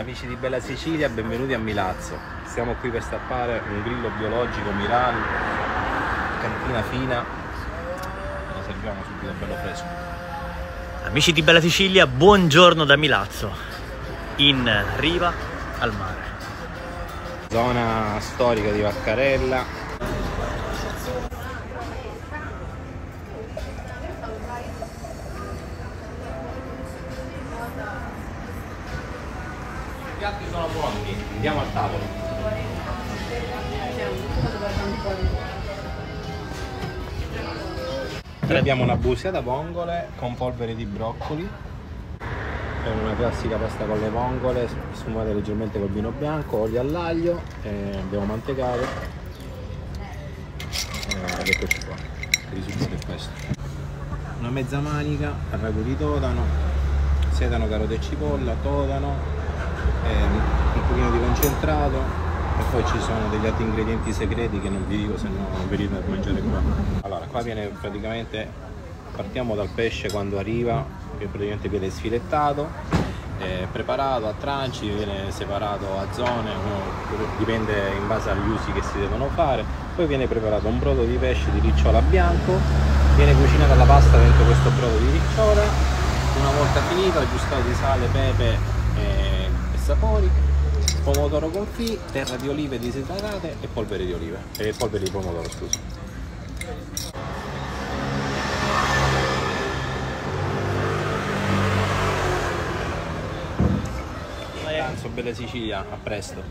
Amici di Bella Sicilia, benvenuti a Milazzo. Siamo qui per stappare un grillo biologico Mirali, cantina fina. Lo serviamo subito bello fresco. Amici di Bella Sicilia, buongiorno da Milazzo, in riva al mare. Zona storica di Vaccarella. I piatti sono buoni, andiamo al tavolo. Abbiamo una busiata vongole con polvere di broccoli, è una classica pasta con le vongole sfumate leggermente col vino bianco, olio all'aglio, abbiamo mantecato ed eccoci qua, il risultato è questo. Una mezza manica al ragù di todano, sedano, carote e cipolla, todano, un pochino di concentrato e poi ci sono degli altri ingredienti segreti che non vi dico, se no non venite a mangiare qua. Allora, qua viene praticamente, partiamo dal pesce quando arriva, che praticamente viene sfilettato, preparato a tranci, viene separato a zone, dipende in base agli usi che si devono fare. Poi viene preparato un brodo di pesce di ricciola bianco, viene cucinata la pasta dentro questo brodo di ricciola, una volta finito aggiustato di sale, pepe e sapori, pomodoro confit, terra di olive disidratate e polvere di olive e polvere di pomodoro, scusa. Pranzo Bella Sicilia, a presto.